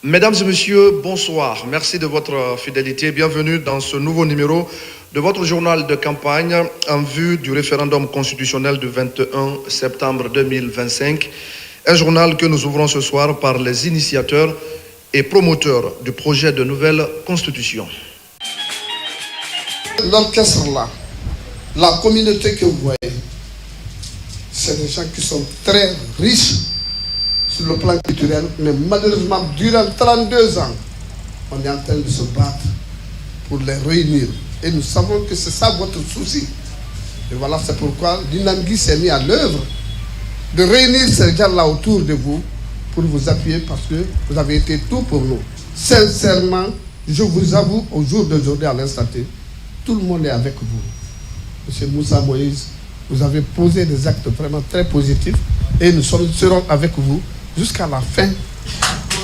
Mesdames et messieurs, bonsoir. Merci de votre fidélité. Bienvenue dans ce nouveau numéro de votre journal de campagne en vue du référendum constitutionnel du 21 septembre 2025. Un journal que nous ouvrons ce soir par les initiateurs et promoteurs du projet de nouvelle constitution. L'orchestre là, la communauté que vous voyez, c'est des gens qui sont très riches sur le plan culturel, mais malheureusement, durant 32 ans, on est en train de se battre pour les réunir. Et nous savons que c'est ça votre souci. Et voilà, c'est pourquoi Dinangui s'est mis à l'œuvre de réunir ces gens-là autour de vous pour vous appuyer parce que vous avez été tout pour nous. Sincèrement, je vous avoue, au jour d'aujourd'hui, à l'instant T, tout le monde est avec vous. Monsieur Moussa Moïse, vous avez posé des actes vraiment très positifs et nous serons avec vous jusqu'à la fin.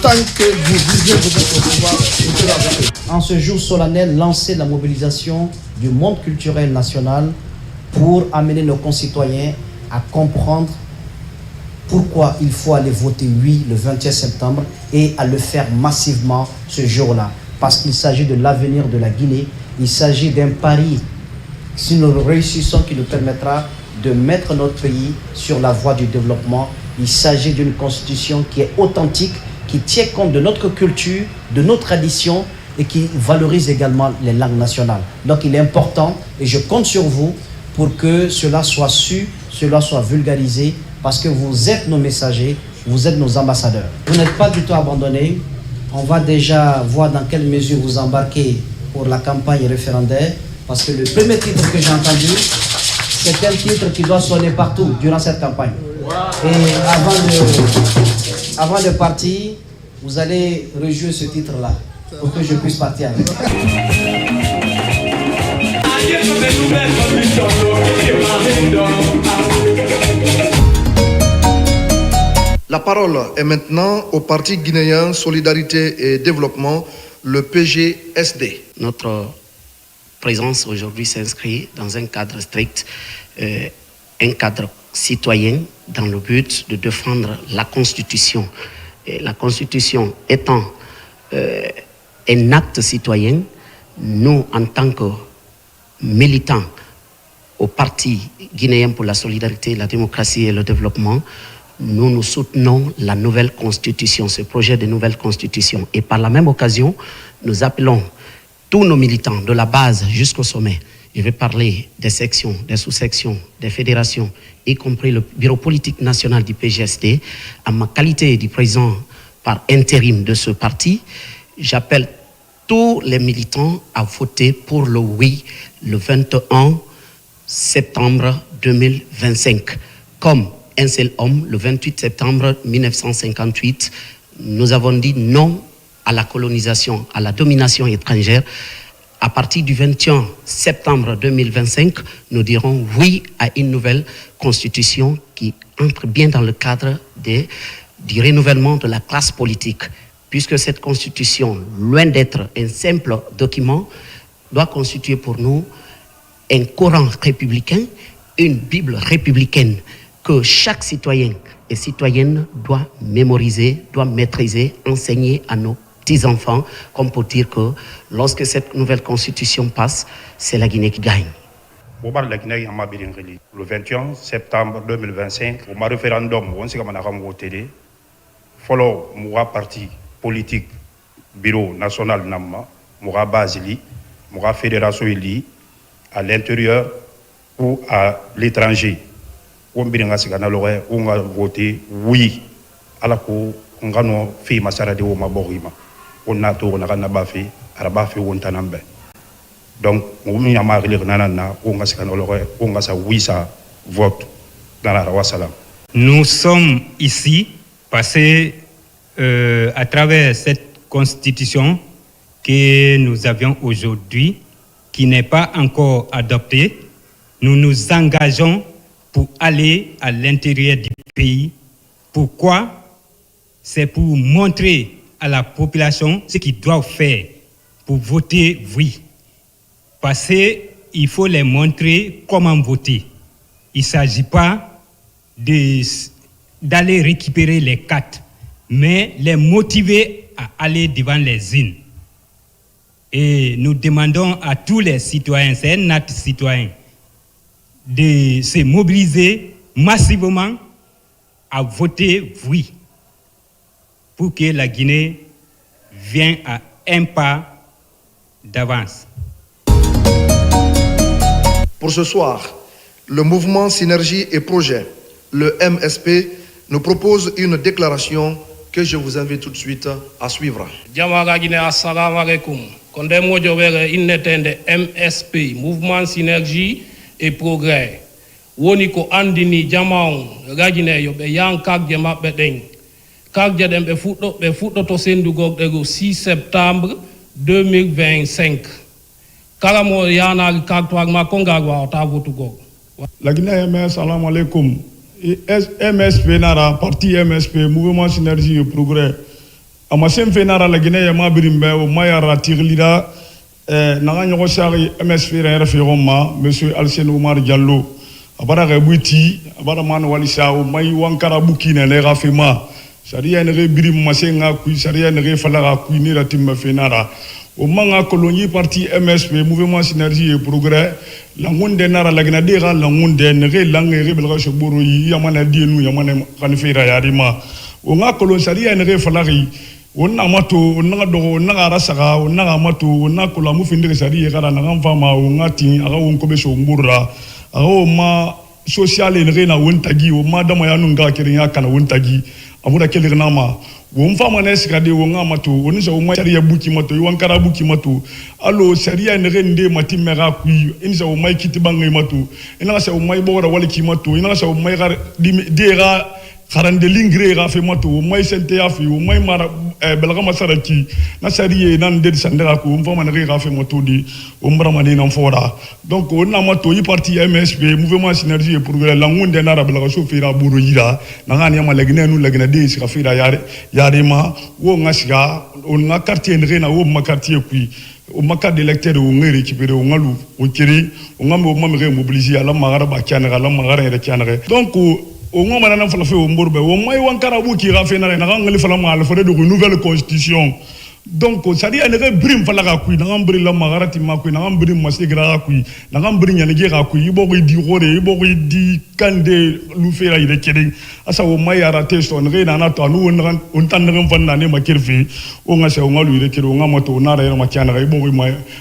Tant que vous vivez, vous êtes au pouvoir, nous serons avec vous. En ce jour solennel, lancer la mobilisation du monde culturel national pour amener nos concitoyens à comprendre pourquoi il faut aller voter oui le 21 septembre et à le faire massivement ce jour-là. Parce qu'il s'agit de l'avenir de la Guinée, il s'agit d'un pari, si nous réussissons, qui nous permettra de mettre notre pays sur la voie du développement. Il s'agit d'une constitution qui est authentique, qui tient compte de notre culture, de nos traditions et qui valorise également les langues nationales. Donc il est important et je compte sur vous pour que cela soit su, cela soit vulgarisé, parce que vous êtes nos messagers, vous êtes nos ambassadeurs. Vous n'êtes pas du tout abandonnés. On va déjà voir dans quelle mesure vous embarquez pour la campagne référendaire, parce que le premier titre que j'ai entendu, c'est un titre qui doit sonner partout durant cette campagne. Et avant de partir, vous allez rejouer ce titre-là pour que je puisse partir avec. La parole est maintenant au Parti guinéen Solidarité et Développement, le PGSD. Notre présence aujourd'hui s'inscrit dans un cadre strict, un cadre citoyen dans le but de défendre la Constitution. Et la Constitution étant un acte citoyen, nous, en tant que militants au Parti guinéen pour la solidarité, la démocratie et le développement, nous soutenons la nouvelle constitution, ce projet de nouvelle constitution. Et par la même occasion, nous appelons tous nos militants, de la base jusqu'au sommet. Je vais parler des sections, des sous-sections, des fédérations, y compris le bureau politique national du PGSD. En ma qualité de président par intérim de ce parti, j'appelle tous les militants à voter pour le oui le 21 septembre 2025. Comme un seul homme, le 28 septembre 1958, nous avons dit non à la colonisation, à la domination étrangère. À partir du 21 septembre 2025, nous dirons oui à une nouvelle constitution qui entre bien dans le cadre du renouvellement de la classe politique. Puisque cette constitution, loin d'être un simple document, doit constituer pour nous un Coran républicain, une Bible républicaine que chaque citoyen et citoyenne doit mémoriser, doit maîtriser, enseigner à nos petits-enfants, comme pour dire que lorsque cette nouvelle constitution passe, c'est la Guinée qui gagne. Le 21 septembre 2025, au référendum, on sait comment on a voté. Follow moura parti politique, bureau national Namma, moura basili, moura fédération li, à l'intérieur ou à l'étranger. On a voté oui à la cour, on a fait masara de Oma Borima. On a tout, on a bafé, arabafe ou tanambe. Donc, on a marqué le nanana, on a oui ça vote dans la Rawasalam. Nous sommes ici parce que à travers cette constitution que nous avions aujourd'hui, qui n'est pas encore adoptée, nous nous engageons pour aller à l'intérieur du pays. Pourquoi? C'est pour montrer à la population ce qu'ils doivent faire pour voter oui. Parce qu'il faut les montrer comment voter. Il ne s'agit pas d'aller récupérer les cartes, mais les motiver à aller devant les urnes. Et nous demandons à tous les citoyens, c'est un acte citoyen, de se mobiliser massivement à voter oui pour que la Guinée vienne à un pas d'avance. Pour ce soir, le mouvement Synergie et Projet, le MSP, nous propose une déclaration que je vous invite tout de suite à suivre. Jamaga Guinée, assalamu alaikum. Konde mojo were innetende MSP, Mouvement Synergie et Progrès. Woni ko andini jamaon ragine yo be yan kagje mabbe den. Kagje den be fuddo to sendugok de 6 septembre 2025. Kala mo yana kagto ak makonga wa ta votugok. La Guinée, assalamu alaikum. MSP nara parti MSP Mouvement Synergie et Progrès. Amasen fenara la Guinée ma birimbe o mayara tiglida nanga nyogo sari MSP refe roma monsieur Alsen Oumar Diallo abara rebuti abara man walisa o may wankara bukine le rafema sharia ne birim masenga ku sharia ne falaga ku ni ratim fenara o manga kolonyi parti MSP Mouvement Synergie et Progrès la ngunde nara la Guinée dira la ngunde ne langue rebelga shoboro yi yamana dienu yamana kanfira yarima o nga kolon sharia ne falagi onna mato onna do onna rasaga onna mato onna kula mu finde sari gara na ngamba o ngati aga won ko be so ngurra aga ma social en rena won tagi o ma dama ya nunga kirin ya kana won tagi amura kelir na ma won fama ne sika de won mato woni so ma sariya buki mato yon kara buki mato allo sariya en rende mati mera ku in so mai kiti bangay mato ina so mai bora wala ki mato ina so mai gar de ga karande lingre ga fe mato mai sente ya fi o mai mara belga masaraki na sariye nan de sandera ko mfama na ga fe mato di o mbrama ni nan fora donc on na mato yi parti MSP Mouvement Synergie et Progrès la ngunde na belga so fira buru yira na ngani ma legne nu legne de sika fira yare ma wo ngasiga on na quartier na wo ma quartier kui o maka de lecteur o ngere récupérer o ngalu o kiri o ngambe o mamre mobiliser ala magara ba kiana ala magara re kiana donc o ngoma na fala fe o mborbe o mai wankara bu ki rafe na ngali fala ma alfa de nouvelle constitution donc ça dit ne brim fala ga ku na ngambri la magarati ma ku na ngambri masigra ku na ngambri nyane ge ga ku ibo di gore ibo di kande lu fe ra ire kede asa o mai ara testo ne na na to anu on tan ne fanna ne ma kirfi o nga se o ngalu ire kede o nga moto na ra ma kiana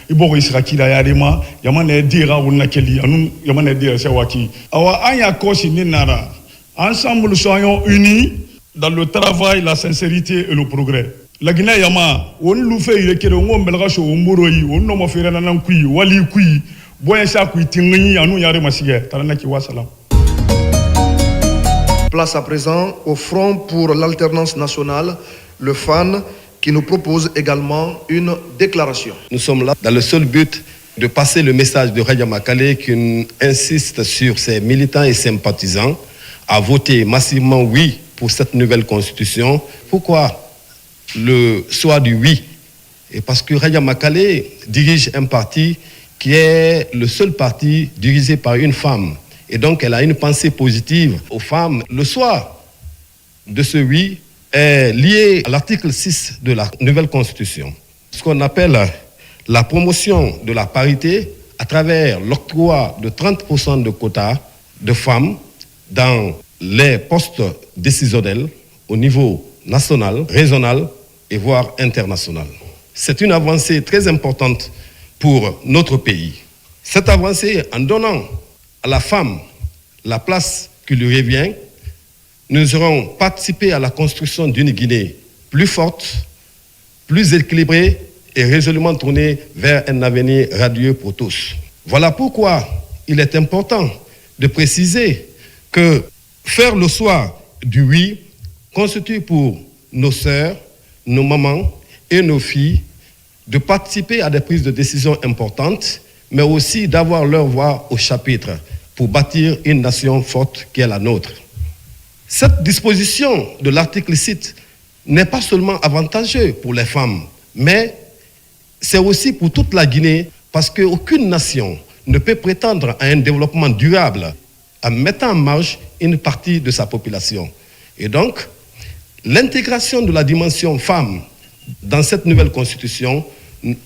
ibo isra kila ya dema yamane dira wonna keli anu yamane dira se waki awa anya kosi ni nara. Ensemble, soyons unis dans le travail, la sincérité et le progrès. La Guinée yama, on nous fait il est on belga so omboroi, on no mo fera nan kui, wali kui, boya sa kui tingi anu yare masiye, taranaki wasalam. Place à présent au Front pour l'alternance nationale, le FAN, qui nous propose également une déclaration. Nous sommes là dans le seul but de passer le message de Raja Makale qui insiste sur ses militants et sympathisants à voter massivement oui pour cette nouvelle constitution. Pourquoi le soir du oui? Et parce que Raja Makale dirige un parti qui est le seul parti dirigé par une femme. Et donc elle a une pensée positive aux femmes. Le soir de ce oui est lié à l'article 6 de la nouvelle constitution. Ce qu'on appelle la promotion de la parité à travers l'octroi de 30% de quotas de femmes dans les postes décisionnels au niveau national, régional et voire international. C'est une avancée très importante pour notre pays. Cette avancée, en donnant à la femme la place qui lui revient, nous aurons participé à la construction d'une Guinée plus forte, plus équilibrée et résolument tournée vers un avenir radieux pour tous. Voilà pourquoi il est important de préciser que faire le choix du oui constitue pour nos sœurs, nos mamans et nos filles de participer à des prises de décision importantes, mais aussi d'avoir leur voix au chapitre pour bâtir une nation forte qui est la nôtre. Cette disposition de l'article 6 n'est pas seulement avantageuse pour les femmes, mais c'est aussi pour toute la Guinée, parce qu'aucune nation ne peut prétendre à un développement durable en mettant en marge une partie de sa population. Et donc, l'intégration de la dimension femme dans cette nouvelle constitution,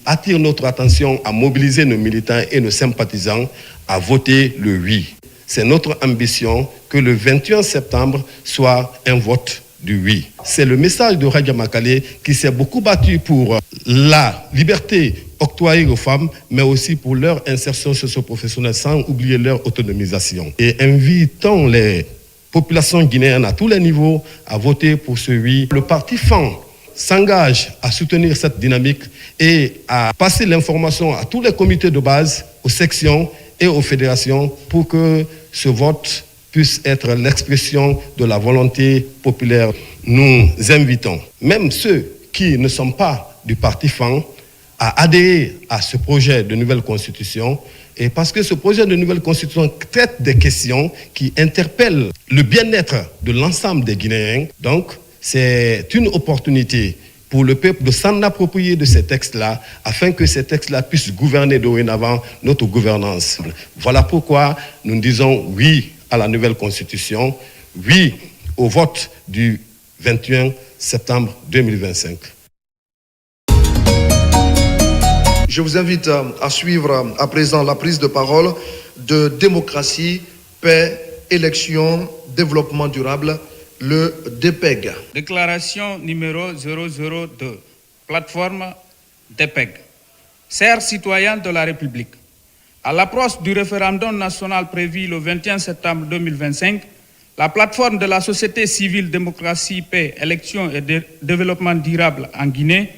attire notre attention à mobiliser nos militants et nos sympathisants à voter le oui. C'est notre ambition que le 21 septembre soit un vote du oui. C'est le message de Radja Makale qui s'est beaucoup battu pour la liberté octroyée aux femmes, mais aussi pour leur insertion socio-professionnelle sans oublier leur autonomisation. Et invitons les populations guinéennes à tous les niveaux à voter pour ce oui. Le parti FAN s'engage à soutenir cette dynamique et à passer l'information à tous les comités de base, aux sections et aux fédérations pour que ce vote puisse être l'expression de la volonté populaire. Nous invitons même ceux qui ne sont pas du parti FAN à adhérer à ce projet de nouvelle constitution, et parce que ce projet de nouvelle constitution traite des questions qui interpellent le bien-être de l'ensemble des Guinéens. Donc, c'est une opportunité pour le peuple de s'en approprier de ces textes-là, afin que ces textes-là puissent gouverner dorénavant notre gouvernance. Voilà pourquoi nous disons oui à la nouvelle constitution, oui au vote du 21 septembre 2025. Je vous invite à suivre à présent la prise de parole de démocratie, paix, élection, développement durable, le DPEG. Déclaration numéro 002, plateforme DPEG. Chers citoyens de la République, à l'approche du référendum national prévu le 21 septembre 2025, la plateforme de la société civile démocratie, paix, élection et développement durable en Guinée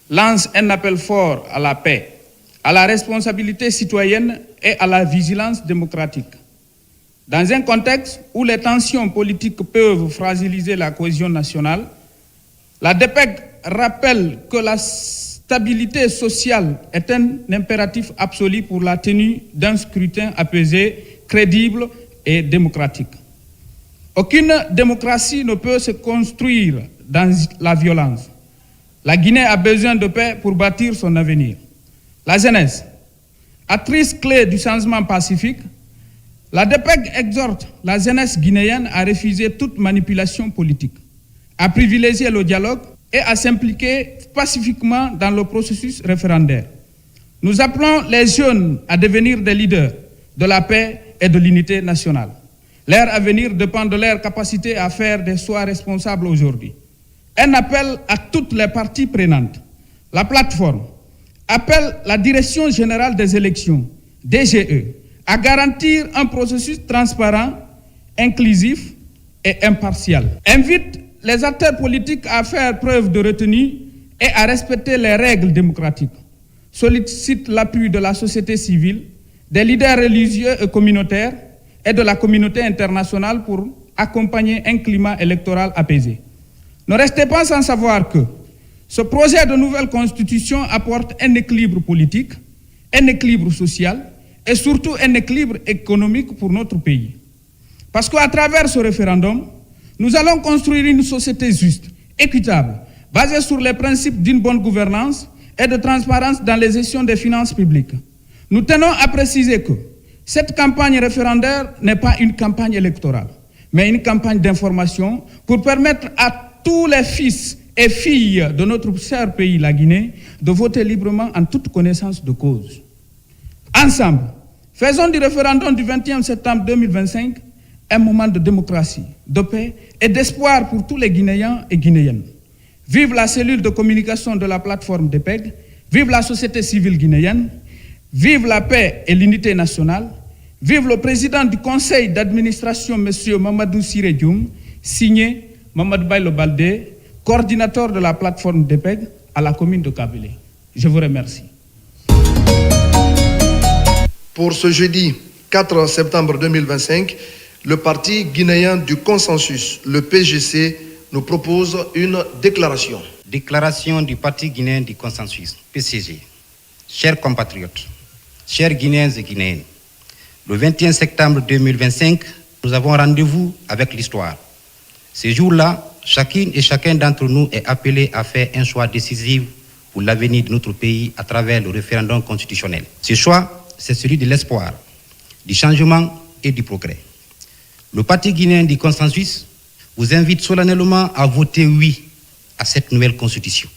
lance un appel fort à la paix, à la responsabilité citoyenne et à la vigilance démocratique. Dans un contexte où les tensions politiques peuvent fragiliser la cohésion nationale, la DPEG rappelle que la stabilité sociale est un impératif absolu pour la tenue d'un scrutin apaisé, crédible et démocratique. Aucune démocratie ne peut se construire dans la violence. La Guinée a besoin de paix pour bâtir son avenir. La jeunesse, actrice clé du changement pacifique, la DPEG exhorte la jeunesse guinéenne à refuser toute manipulation politique, à privilégier le dialogue et à s'impliquer pacifiquement dans le processus référendaire. Nous appelons les jeunes à devenir des leaders de la paix et de l'unité nationale. Leur avenir dépend de leur capacité à faire des choix responsables aujourd'hui. Un appel à toutes les parties prenantes. La plateforme appelle la Direction générale des élections, DGE, à garantir un processus transparent, inclusif et impartial. Invite les acteurs politiques à faire preuve de retenue et à respecter les règles démocratiques. Sollicite l'appui de la société civile, des leaders religieux et communautaires et de la communauté internationale pour accompagner un climat électoral apaisé. Ne restez pas sans savoir que ce projet de nouvelle constitution apporte un équilibre politique, un équilibre social et surtout un équilibre économique pour notre pays. Parce qu'à travers ce référendum, nous allons construire une société juste, équitable, basée sur les principes d'une bonne gouvernance et de transparence dans les gestions des finances publiques. Nous tenons à préciser que cette campagne référendaire n'est pas une campagne électorale, mais une campagne d'information pour permettre à tous les fils et filles de notre cher pays, la Guinée, de voter librement en toute connaissance de cause. Ensemble, faisons du référendum du 21 septembre 2025 un moment de démocratie, de paix et d'espoir pour tous les Guinéens et Guinéennes. Vive la cellule de communication de la plateforme DPEG, vive la société civile guinéenne, vive la paix et l'unité nationale, vive le président du conseil d'administration, M. Mamadou Siré Dioum, signé Mamadou Baïlo Baldé, coordinateur de la plateforme DPEG à la commune de Kabylie. Je vous remercie. Pour ce jeudi 4 septembre 2025, le parti guinéen du consensus, le PGC, nous propose une déclaration. Déclaration du parti guinéen du consensus, PCG. Chers compatriotes, chers Guinéens et Guinéennes, le 21 septembre 2025, nous avons rendez-vous avec l'histoire. Ce jour-là, chacune et chacun d'entre nous est appelé à faire un choix décisif pour l'avenir de notre pays à travers le référendum constitutionnel. Ce choix, c'est celui de l'espoir, du changement et du progrès. Le Parti guinéen du consensus vous invite solennellement à voter oui à cette nouvelle constitution.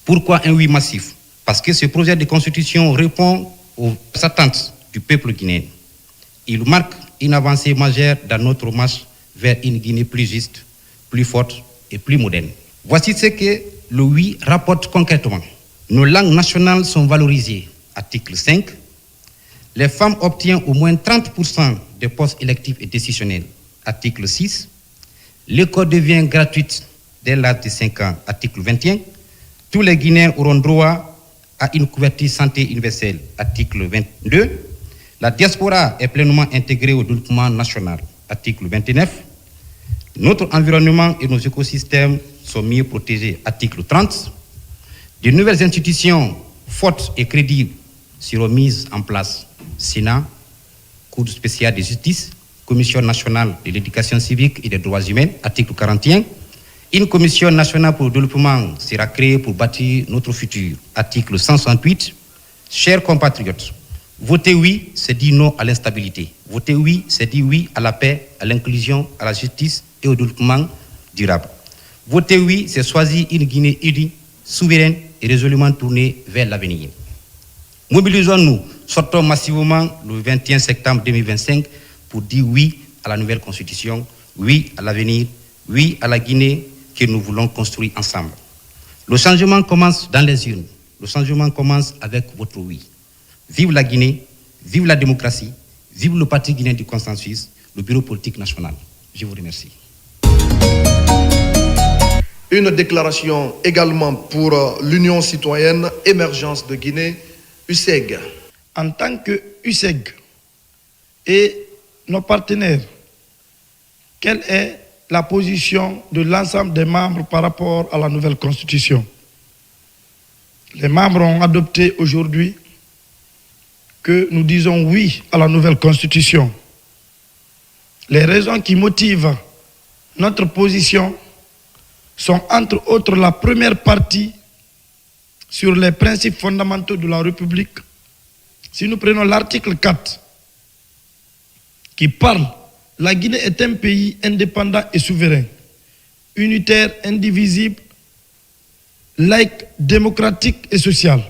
Pourquoi un oui massif? Parce que ce projet de constitution répond aux attentes du peuple guinéen. Il marque une avancée majeure dans notre marche vers une Guinée plus juste, plus forte et plus moderne. Voici ce que le oui rapporte concrètement. Nos langues nationales sont valorisées. Article 5. Les femmes obtiennent au moins 30% des postes électifs et décisionnels. Article 6. L'école devient gratuite dès l'âge de 5 ans. Article 21. Tous les Guinéens auront droit à une couverture santé universelle. Article 22. La diaspora est pleinement intégrée au développement national. Article 29. Notre environnement et nos écosystèmes sont mieux protégés. Article 30. De nouvelles institutions fortes et crédibles seront mises en place. Sénat, Cour spéciale de justice, Commission nationale de l'éducation civique et des droits humains, article 41. Une commission nationale pour le développement sera créée pour bâtir notre futur. Article 168. Chers compatriotes, voter oui, c'est dire non à l'instabilité. Voter oui, c'est dire oui à la paix, à l'inclusion, à la justice et au développement durable. Voter oui, c'est choisir une Guinée unie, souveraine et résolument tournée vers l'avenir. Mobilisons-nous, sortons massivement le 21 septembre 2025 pour dire oui à la nouvelle constitution, oui à l'avenir, oui à la Guinée que nous voulons construire ensemble. Le changement commence dans les urnes. Le changement commence avec votre oui. Vive la Guinée, vive la démocratie, vive le Parti guinéen du consensus, le bureau politique national. Je vous remercie. Une déclaration également pour l'Union citoyenne Émergence de Guinée, UCEG. En tant que UCEG et nos partenaires, quelle est la position de l'ensemble des membres par rapport à la nouvelle constitution? Les membres ont adopté aujourd'hui que nous disons oui à la nouvelle constitution. Les raisons qui motivent notre position sont entre autres la première partie sur les principes fondamentaux de la République. Si nous prenons l'article 4 qui parle, la Guinée est un pays indépendant et souverain, unitaire, indivisible, laïque, démocratique et social.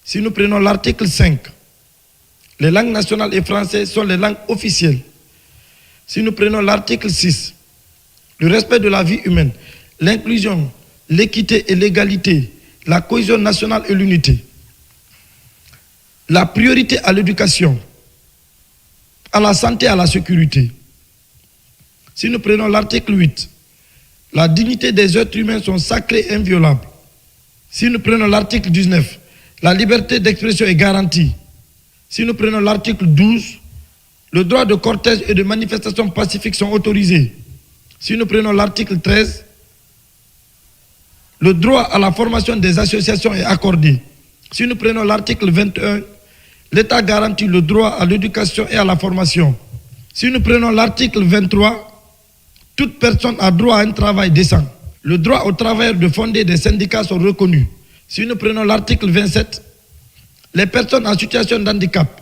Si nous prenons l'article 5, les langues nationales et françaises sont les langues officielles. Si nous prenons l'article 6, le respect de la vie humaine, l'inclusion, l'équité et l'égalité, la cohésion nationale et l'unité, la priorité à l'éducation, à la santé et à la sécurité. Si nous prenons l'article 8, la dignité des êtres humains sont sacrés et inviolables. Si nous prenons l'article 19, la liberté d'expression est garantie. Si nous prenons l'article 12, le droit de cortège et de manifestation pacifique sont autorisés. Si nous prenons l'article 13, le droit à la formation des associations est accordé. Si nous prenons l'article 21, l'État garantit le droit à l'éducation et à la formation. Si nous prenons l'article 23, toute personne a droit à un travail décent. Le droit aux travailleurs de fonder des syndicats sont reconnus. Si nous prenons l'article 27, les personnes en situation de handicap,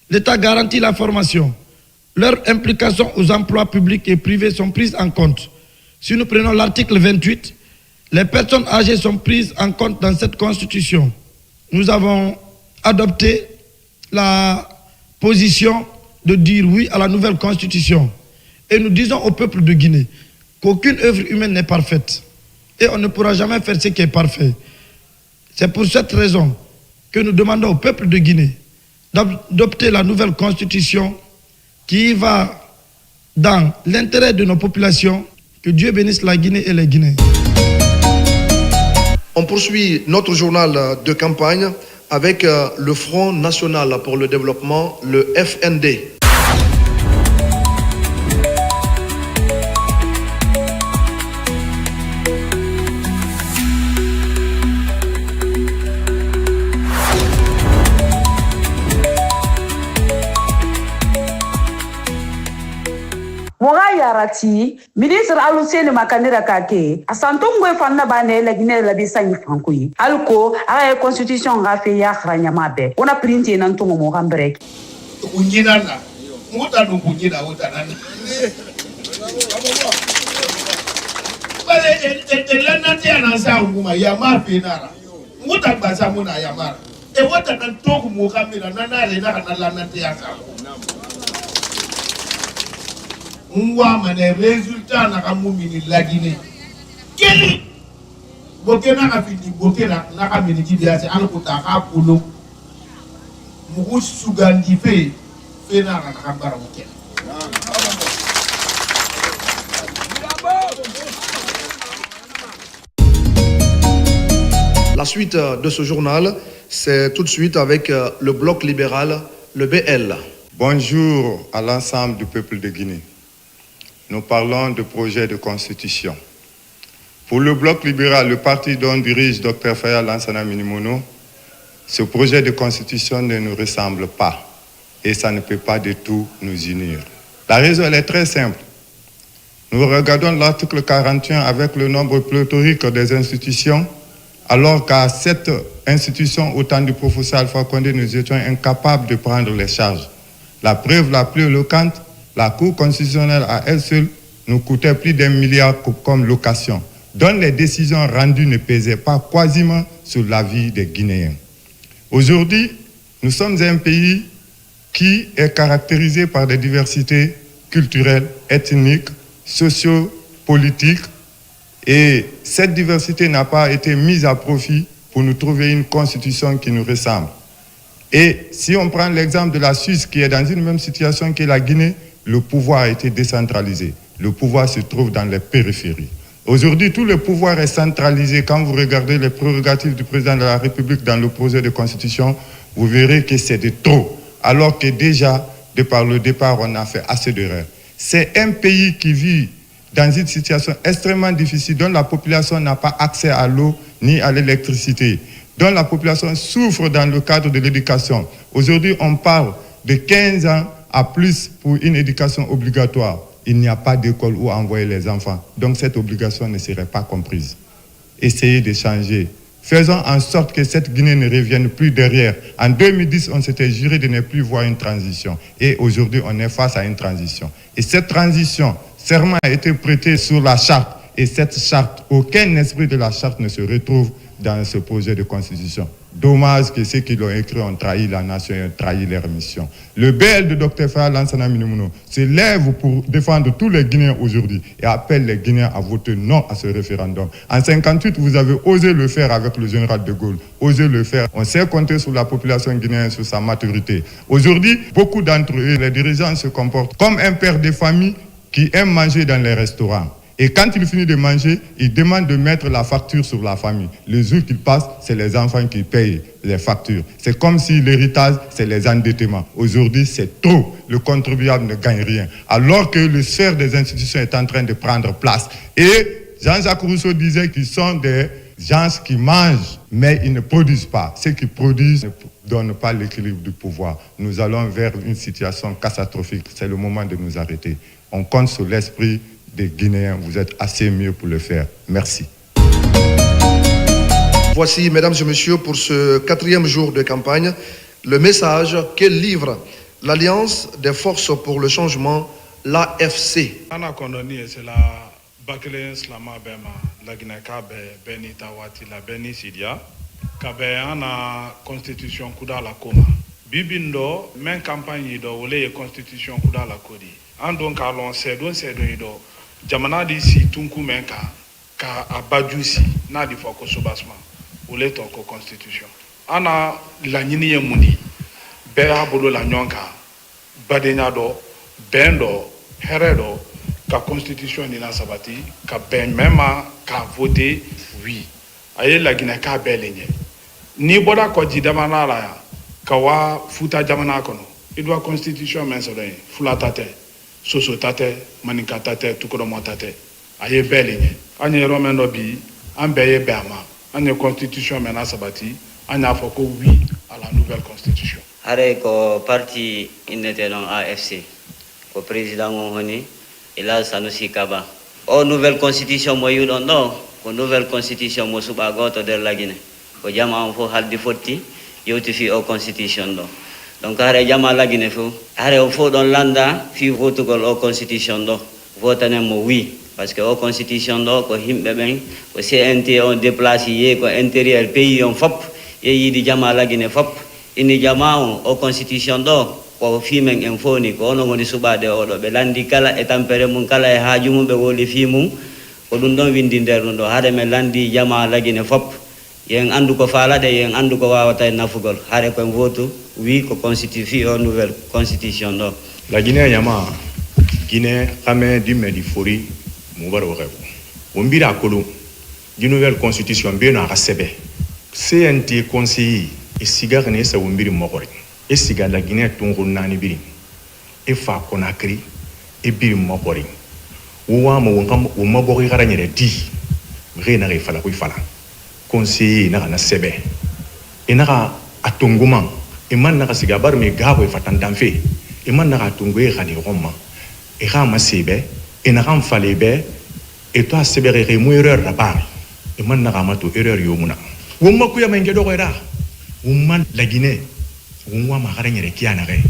l'État garantit la formation. Leur implication aux emplois publics et privés sont prises en compte. Si nous prenons l'article 28, les personnes âgées sont prises en compte dans cette constitution. Nous avons adopté la position de dire oui à la nouvelle constitution. Et nous disons au peuple de Guinée qu'aucune œuvre humaine n'est parfaite. Et on ne pourra jamais faire ce qui est parfait. C'est pour cette raison que nous demandons au peuple de Guinée d'adopter la nouvelle constitution qui va dans l'intérêt de nos populations. Que Dieu bénisse la Guinée et les Guinéens. On poursuit notre journal de campagne avec le Front National pour le Développement, le FND. Yarati, ministre Alusene Makanera Kake, a Santongwe Fana Bane, la Guinée la Bissani Francoui. Alco, a la constitution Rafia Ranyamabe, on a printé un Antonio Mohambrek. Unginana, Mutanu Bugina Utanana. bare lanati anasa nguma yama penara muta basa muna yamara e wata nan toku mu kamira nanale na kana lanati asa ngwa mane resultat na kamumini lagine keli bokena ka fini bokena na kamini kibiase alkuta ka polo mugu sugandi fe na ka bara bokena. La suite de ce journal, c'est tout de suite avec le bloc libéral, le BL. Bonjour à l'ensemble du peuple de Guinée. Nous parlons de projet de constitution. Pour le bloc libéral, le parti dont dirige Dr Faya Lansana Minimono, ce projet de constitution ne nous ressemble pas et ça ne peut pas du tout nous unir. La raison elle est très simple. Nous regardons l'article 41 avec le nombre pléthorique des institutions, alors qu'à cette institution, au temps du professeur Alpha Condé, nous étions incapables de prendre les charges. La preuve la plus éloquente, la Cour constitutionnelle à elle seule nous coûtait plus d'1 milliard comme location, dont les décisions rendues ne pesaient pas quasiment sur la vie des Guinéens. Aujourd'hui, nous sommes un pays qui est caractérisé par des diversités culturelles, ethniques, socio-politiques, et cette diversité n'a pas été mise à profit pour nous trouver une constitution qui nous ressemble. Et si on prend l'exemple de la Suisse qui est dans une même situation que la Guinée, le pouvoir a été décentralisé. Le pouvoir se trouve dans les périphéries. Aujourd'hui, tout le pouvoir est centralisé. Quand vous regardez les prérogatives du président de la République dans le projet de constitution, vous verrez que c'est de trop. Alors que déjà, de par le départ, on a fait assez d'erreurs. C'est un pays qui vit dans une situation extrêmement difficile, dont la population n'a pas accès à l'eau ni à l'électricité, dont la population souffre dans le cadre de l'éducation. Aujourd'hui, on parle de 15 ans à plus pour une éducation obligatoire. Il n'y a pas d'école où envoyer les enfants. Donc cette obligation ne serait pas comprise. Essayez de changer. Faisons en sorte que cette Guinée ne revienne plus derrière. En 2010, on s'était juré de ne plus voir une transition. Et aujourd'hui, on est face à une transition. Et cette transition, serment a été prêté sur la charte. Et cette charte, aucun esprit de la charte ne se retrouve dans ce projet de constitution. Dommage que ceux qui l'ont écrit ont trahi la nation et ont trahi leur mission. Le BL de Dr Faya Lansana Minimono se lève pour défendre tous les Guinéens aujourd'hui et appelle les Guinéens à voter non à ce référendum. En 1958, vous avez osé le faire avec le général de Gaulle. Osé le faire. On sait compter sur la population guinéenne, sur sa maturité. Aujourd'hui, beaucoup d'entre eux, les dirigeants se comportent comme un père de famille qui aime manger dans les restaurants. Et quand il finit de manger, il demande de mettre la facture sur la famille. Le jour qu'il passe, c'est les enfants qui payent les factures. C'est comme si l'héritage, c'est les endettements. Aujourd'hui, c'est trop. Le contribuable ne gagne rien. Alors que le sphère des institutions est en train de prendre place. Et Jean-Jacques Rousseau disait qu'ils sont des gens qui mangent, mais ils ne produisent pas. Ceux qui produisent ne donnent pas l'équilibre du pouvoir. Nous allons vers une situation catastrophique. C'est le moment de nous arrêter. On compte sur l'esprit des Guinéens, vous êtes assez mieux pour le faire. Merci. Voici, mesdames et messieurs, pour ce 4e jour de campagne, le message que livre l'Alliance des forces pour le changement, l'AFC. Ana kondoni c'est la bakele slama bema la Guinée kabe beni tawati la beni sidia kabe ana constitution kuda la koma bibindo men campagne do wole constitution kuda la kodi andon ka lon sedon do jamana di si tunku menka ka abajusi na di foko sobasma wole to ko constitution ana la nyini ye mundi be abolo la nyonka badenya do bendo heredo ka constitution ni na sabati ka ben mema ka voter oui aye la Guinée ka belenye ni boda ko jidamana la ka wa futa jamana kono idwa constitution men so den fulatate soso tate manika tate tukoro motate aye belenye anye romendo bi ambeye bama anye constitution men na sabati anya foko oui à la nouvelle constitution are ko parti inete non AFC ko président ngoni ila Sanusi Kaba o nouvelle constitution mo yudon do ko nouvelle constitution mo suba goto der la Guinée ko jama on fo haldi fotti yewti fi o constitution do donc are jama la Guinée fo are o fo don landa fi votugol o constitution do votane mo oui parce que la constitution ko himbe ben ko CNT on déplacé ko intérieur pays on fop e yidi jama la Guinée fop ini jama on constitution ko fimen en foni ko ono woni subade o do be landi kala e tampere mun kala e haaju mum be woli fimum ko dum don windi der do hade me landi jama la Guinée fop yen andu ko falade yen andu ko wawata nafugol hare ko votu oui ko constitution nouvelle constitution do la Guinée yama Guinée xamé di medi fori mu baro xew o mbira kolo di nouvelle constitution be na rasebe CNT conseiller e sigar ne sa wombiri mokore e siga la Guinée tungu nani biri e fa Conakry e biri mokore wa mo ngam o mabori garanyere di rena re fala ko fala conseiller na sebe e na atunguma e man na siga bar me gabo e fatandanfe e man na atungu e gani roma e rama sebe e na ram falebe e to asebere re mu erreur la bar e man na ramatu erreur yomuna wo makuya menge do era wo man la Guinée wo wa ma gare nyere kiana re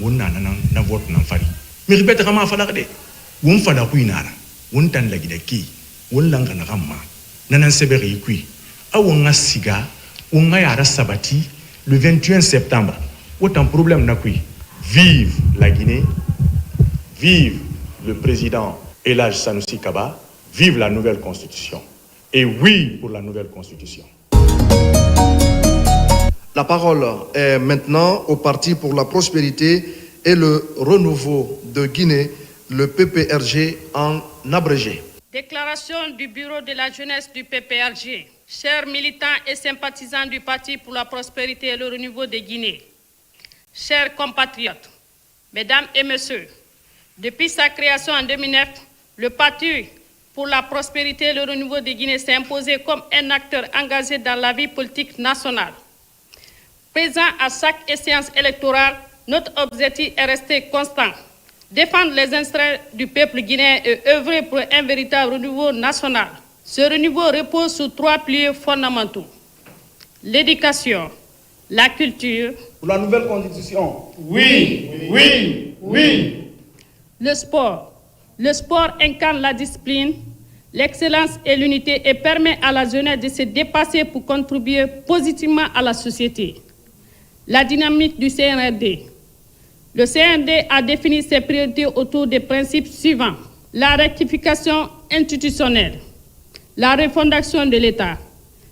wo na na vote na fari mi ribete kama fala de wo fala ku inara wo tan la Guinée ki wo langa na ramma nanan sebere yi awo nga siga wo nga yara sabati le 21 septembre autant problème na kui vive la Guinée, vive le président Elhadji Sanusi Kaba, vive la nouvelle constitution. Et oui pour la nouvelle constitution. La parole est maintenant au Parti pour la prospérité et le renouveau de Guinée, le PPRG en abrégé. Déclaration du bureau de la jeunesse du PPRG. Chers militants et sympathisants du Parti pour la prospérité et le renouveau de Guinée, chers compatriotes, mesdames et messieurs, depuis sa création en 2009, le Parti pour la prospérité et le renouveau de Guinée s'est imposé comme un acteur engagé dans la vie politique nationale. Présent à chaque échéance électorale, notre objectif est resté constant. Défendre les intérêts du peuple guinéen et œuvrer pour un véritable renouveau national. Ce renouveau repose sur 3 piliers fondamentaux. L'éducation, la culture. Pour la nouvelle constitution. Oui, oui, oui. Le sport. Le sport incarne la discipline, l'excellence et l'unité et permet à la jeunesse de se dépasser pour contribuer positivement à la société. La dynamique du CNRD. Le CNRD a défini ses priorités autour des principes suivants. La rectification institutionnelle, la refondation de l'État,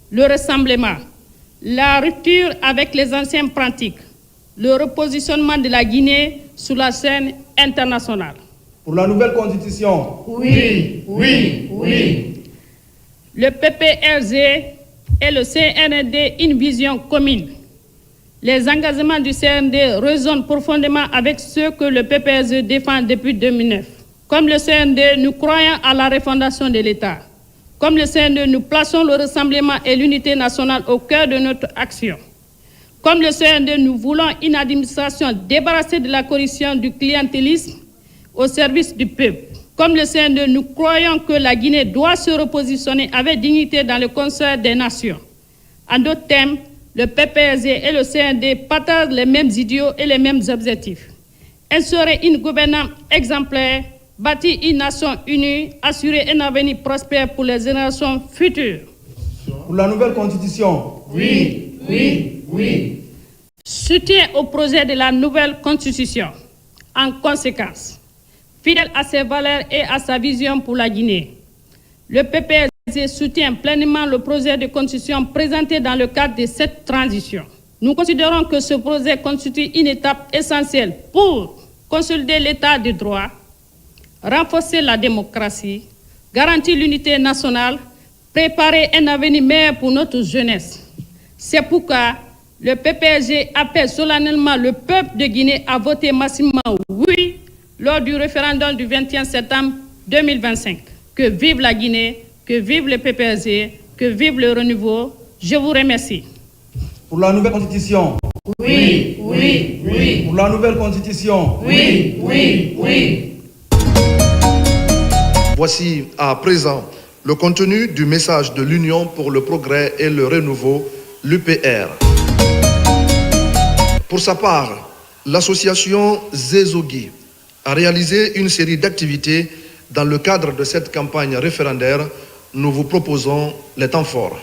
le rassemblement, la rupture avec les anciennes pratiques, le repositionnement de la Guinée sur la scène internationale. Pour la nouvelle constitution. Oui, oui, oui. Le PPRG et le CNRD une vision commune. Les engagements du CNRD résonnent profondément avec ceux que le PPRG défend depuis 2009. Comme le CNRD, nous croyons à la refondation de l'État. Comme le CNRD, nous plaçons le rassemblement et l'unité nationale au cœur de notre action. Comme le CNRD, nous voulons une administration débarrassée de la corruption, du clientélisme au service du peuple. Comme le CNRD, nous croyons que la Guinée doit se repositionner avec dignité dans le concert des nations. En d'autres termes, le PPRG et le CNRD partagent les mêmes idéaux et les mêmes objectifs. Instaurer une gouvernance exemplaire, bâtir une nation unie, assurer un avenir prospère pour les générations futures. Pour la nouvelle constitution. Oui, oui, oui. Soutien au projet de la nouvelle constitution. En conséquence, fidèle à ses valeurs et à sa vision pour la Guinée, le PPRG soutient pleinement le projet de constitution présenté dans le cadre de cette transition. Nous considérons que ce projet constitue une étape essentielle pour consolider l'état de droit, renforcer la démocratie, garantir l'unité nationale, préparer un avenir meilleur pour notre jeunesse. C'est pourquoi le PPRG appelle solennellement le peuple de Guinée à voter massivement oui lors du référendum du 21 septembre 2025. Que vive la Guinée, que vive le PPRG, que vive le renouveau. Je vous remercie. Pour la nouvelle constitution. Oui, oui, oui. Pour la nouvelle constitution. Oui, oui, oui. Voici à présent le contenu du message de l'Union pour le progrès et le renouveau, l'UPR. Pour sa part, l'association Zézogui a réalisé une série d'activités Dans le cadre de cette campagne référendaire, nous vous proposons les temps forts.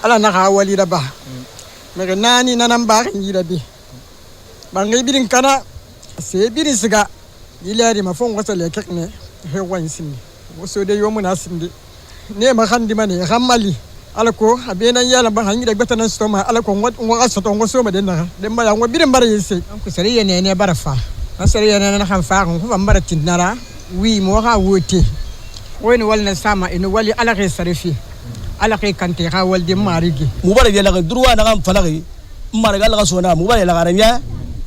Ala naka wali da ba mega nani nanan ba kan yira bi bangai birin kana sai birin siga yilari ma fon wasa le kekne he wan sinni waso de yomu na sindi ne ma khandi mane hammali ala ko abena yala ba hangi da gbata stoma ala ko ngwa asoto ngwa so ma den na dem ba ya ngwa birin bara yese ko sari yene ne bara fa asari yene na kan fa ko fa bara tinara wi mo ha wote woni walna sama ino wali ala ke sarifi ala kay kante ha walde marigi mubare yela ga durwa na kan falaki maraga la sona mubare la garanya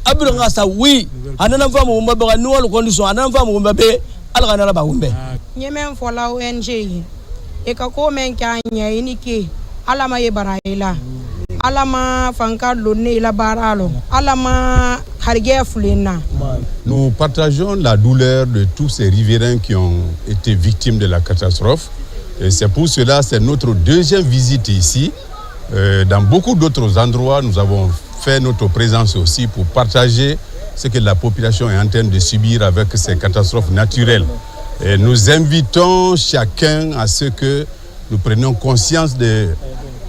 abiro nga sa wi anana famu mba ba no wal condition anana famu mba be ala kana ba umbe nyemen fola ONG e ka ko men kanya iniki ala ma ye baraila ala ma fanka lonne la baralo ala ma harge fulena. Nous partageons la douleur de tous ces riverains qui ont été victimes de la catastrophe. Et c'est pour cela, c'est notre deuxième visite ici. Dans beaucoup d'autres endroits, nous avons fait notre présence aussi pour partager ce que la population est en train de subir avec ces catastrophes naturelles. Et nous invitons chacun à ce que nous prenions conscience de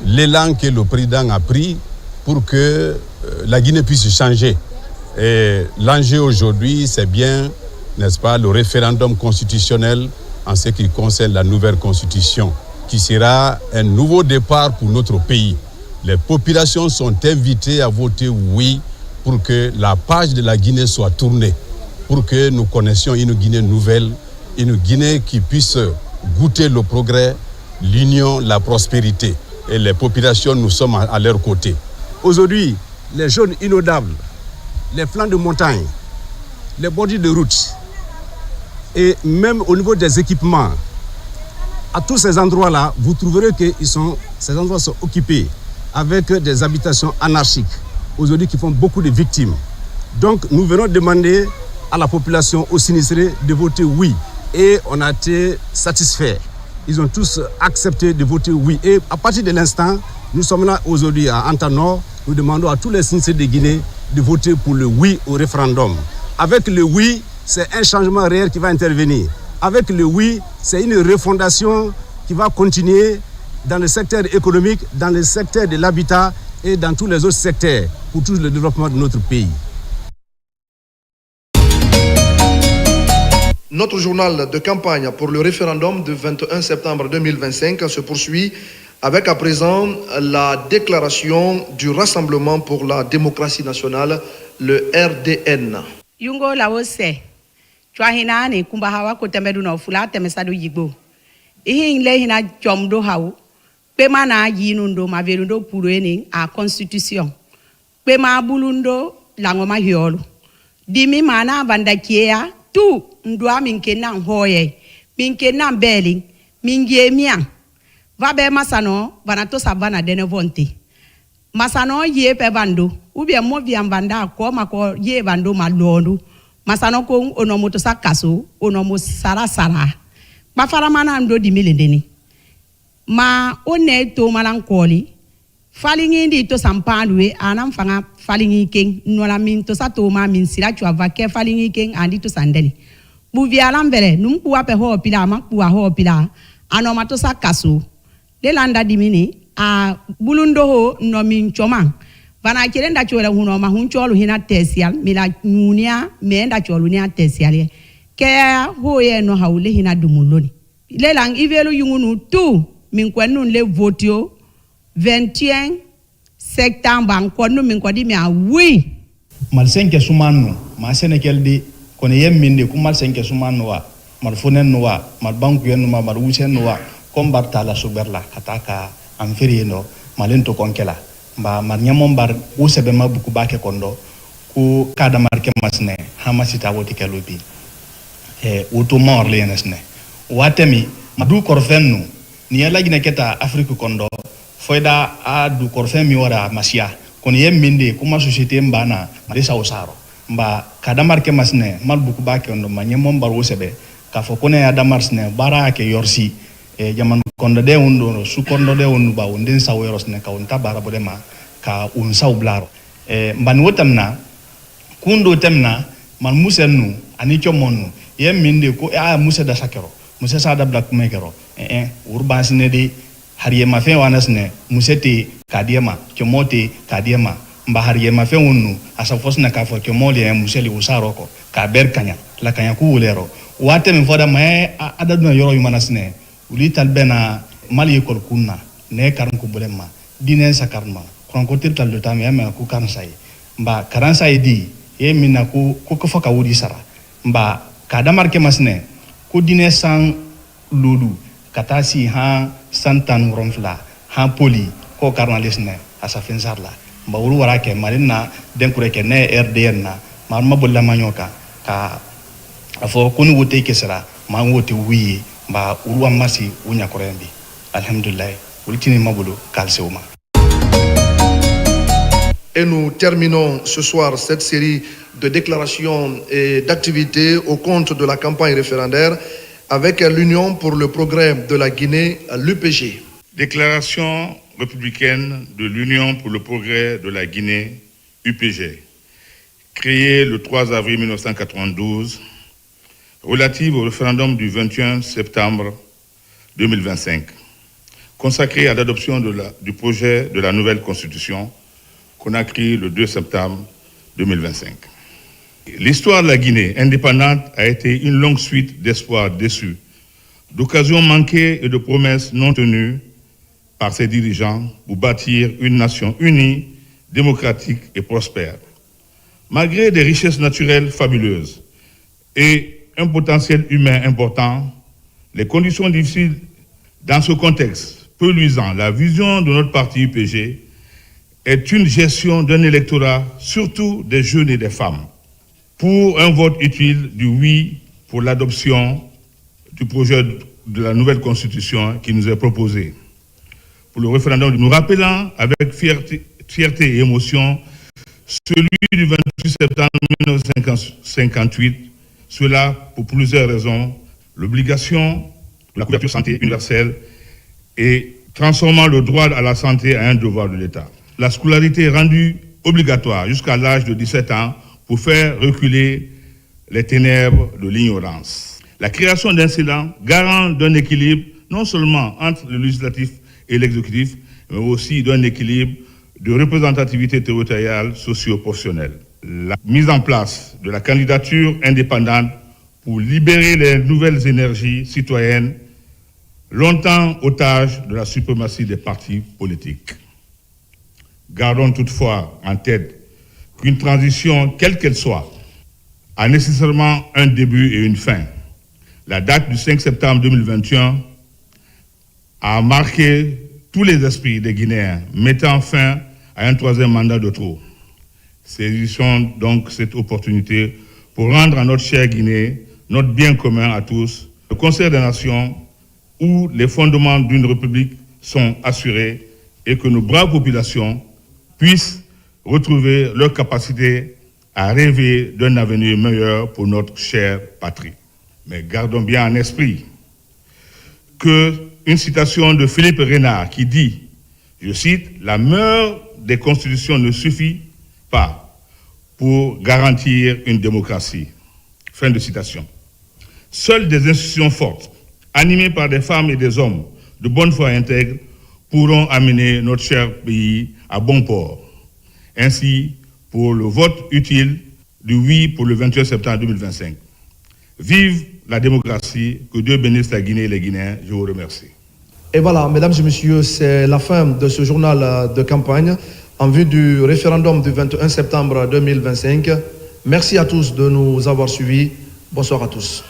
l'élan que le président a pris pour que la Guinée puisse changer. Et l'enjeu aujourd'hui, c'est bien, n'est-ce pas, le référendum constitutionnel en ce qui concerne la nouvelle constitution, qui sera un nouveau départ pour notre pays. Les populations sont invitées à voter oui pour que la page de la Guinée soit tournée, pour que nous connaissions une Guinée nouvelle, une Guinée qui puisse goûter le progrès, l'union, la prospérité. Et les populations, nous sommes à leur côté. Aujourd'hui, les zones inondables, les flancs de montagne, les bordures de routes, et même au niveau des équipements, à tous ces endroits-là, vous trouverez que ces endroits sont occupés avec des habitations anarchiques, aujourd'hui qui font beaucoup de victimes. Donc nous venons demander à la population, aux sinistrés, de voter oui. Et on a été satisfaits. Ils ont tous accepté de voter oui. Et à partir de l'instant, nous sommes là aujourd'hui à Antanor, nous demandons à tous les sinistrés de Guinée de voter pour le oui au référendum. Avec le oui, c'est un changement réel qui va intervenir. Avec le oui, c'est une refondation qui va continuer dans le secteur économique, dans le secteur de l'habitat et dans tous les autres secteurs pour tout le développement de notre pays. Notre journal de campagne pour le référendum du 21 septembre 2025 se poursuit avec à présent la déclaration du Rassemblement pour la démocratie nationale, le RDN. Yungo lawose chwahina ne kumba hawa ko temedu na fula temesadu yigbo ihin le hina chomdo hawo pe mana yinundo ma verundo puro eni a constitution pe ma bulundo langoma hiolo dimi mana banda kiea tu ndwa minkena hoye minkena belling mingie mian vabe masano banato sabana denevonte masano ye pe bando ubia mo viambanda ko mako ye bando malondu masano ko onomoto sakaso onomo sara mafara mana ndo di milendeni ma one to malankoli falingi ndi to sampalwe anam fanga falingi king nola min to sato ma min sira chwa vake falingi king andi to sandeli buvi alambere numpu ape ho pila makpu ho pila anomato sakaso le landa dimini a bulundo ho no min chomang bana kirenda chola huno ma huncholu hina tesial mila nyunia meenda cholu ni tesial ke ho ye no hawle hina dumuloni le lang ivelu yungunu tu min kwenu le votio 21 septembre kwenu min kwadi mi a oui malsenke sumanu ma senekel di kono yemminde ku malsenke sumanu wa mal fonen wa mal banku yen ma mal wusen wa kombarta la suberla kataka am ferieno malento konkela ba marnyamon bar usebe mabuku bake kondo ku kada marke masne hamasita woti kelubi utu morle yenesne watemi madu korfennu ni yala gina keta afrique kondo foida a du korfen mi wara masia kon yemminde kuma societe mbana marisa osaro mba kada marke masne malbuku bake kondo manyamon bar usebe ka fokone ya damarsne barake yorsi jaman kondo de undo su kondo de undo ba undin sa werosne ka unta bara bodema ka unsa ublaro mbani wotamna kundo temna man musenu ani chomonu yeminde ko musa da sakero musa sada black makero urban sinedi hariye mafe wanasne musete kadiema chomote kadiema mba hariye mafe wonu asa fosna ka fo chomole museli usaroko ka berkanya la kanya ku wulero wate min foda may adaduna yoro yumanasne uli talbena mali kol kunna ne karan ko bulema dinen sakarma kon ko tirtal do tam yama ku kan say mba karan say di minna ko faka wudi sara mba kada marke masne ko dine sang lulu katasi ha santan romfla ha poli ko karnalisne asa fensarla mba wuru warake marina den kureke ne rdn na marma bolla manyoka ka afo kunu wote kesara ma wote wi mba wuru amasi wunya korembi alhamdulillah ultini mabulo kalseuma. Et nous terminons ce soir cette série de déclarations et d'activités au compte de la campagne référendaire avec l'Union pour le progrès de la Guinée, l'UPG. Déclaration républicaine de l'Union pour le progrès de la Guinée, UPG, créée le 3 avril 1992, relative au référendum du 21 septembre 2025, consacrée à l'adoption du projet de la nouvelle constitution Conakry le 2 septembre 2025. L'histoire de la Guinée indépendante a été une longue suite d'espoirs déçus, d'occasions manquées et de promesses non tenues par ses dirigeants pour bâtir une nation unie, démocratique et prospère. Malgré des richesses naturelles fabuleuses et un potentiel humain important, les conditions difficiles dans ce contexte peu luisant, la vision de notre parti UPG est une gestion d'un électorat, surtout des jeunes et des femmes, pour un vote utile du oui pour l'adoption du projet de la nouvelle constitution qui nous est proposé. Pour le référendum, nous rappelant avec fierté et émotion celui du 28 septembre 1958, cela pour plusieurs raisons, l'obligation de la couverture santé universelle et transformant le droit à la santé en un devoir de l'État. La scolarité est rendue obligatoire jusqu'à l'âge de 17 ans pour faire reculer les ténèbres de l'ignorance. La création d'un Sénat garant d'un équilibre non seulement entre le législatif et l'exécutif, mais aussi d'un équilibre de représentativité territoriale socio-professionnelle. La mise en place de la candidature indépendante pour libérer les nouvelles énergies citoyennes, longtemps otages de la suprématie des partis politiques. Gardons toutefois en tête qu'une transition, quelle qu'elle soit, a nécessairement un début et une fin. La date du 5 septembre 2021 a marqué tous les esprits des Guinéens, mettant fin à un troisième mandat de trop. Saisissons donc cette opportunité pour rendre à notre chère Guinée, notre bien commun à tous, le Conseil des Nations, où les fondements d'une république sont assurés et que nos braves populations puissent retrouver leur capacité à rêver d'un avenir meilleur pour notre chère patrie. Mais gardons bien en esprit qu'une citation de Philippe Renard qui dit, je cite, « La meilleure des constitutions ne suffit pas pour garantir une démocratie. » Fin de citation. Seules des institutions fortes, animées par des femmes et des hommes de bonne foi intègre, pourront amener notre cher pays à bon port. Ainsi, pour le vote utile du oui pour le 21 septembre 2025. Vive la démocratie, que Dieu bénisse la Guinée et les Guinéens. Je vous remercie. Et voilà, mesdames et messieurs, c'est la fin de ce journal de campagne en vue du référendum du 21 septembre 2025. Merci à tous de nous avoir suivis. Bonsoir à tous.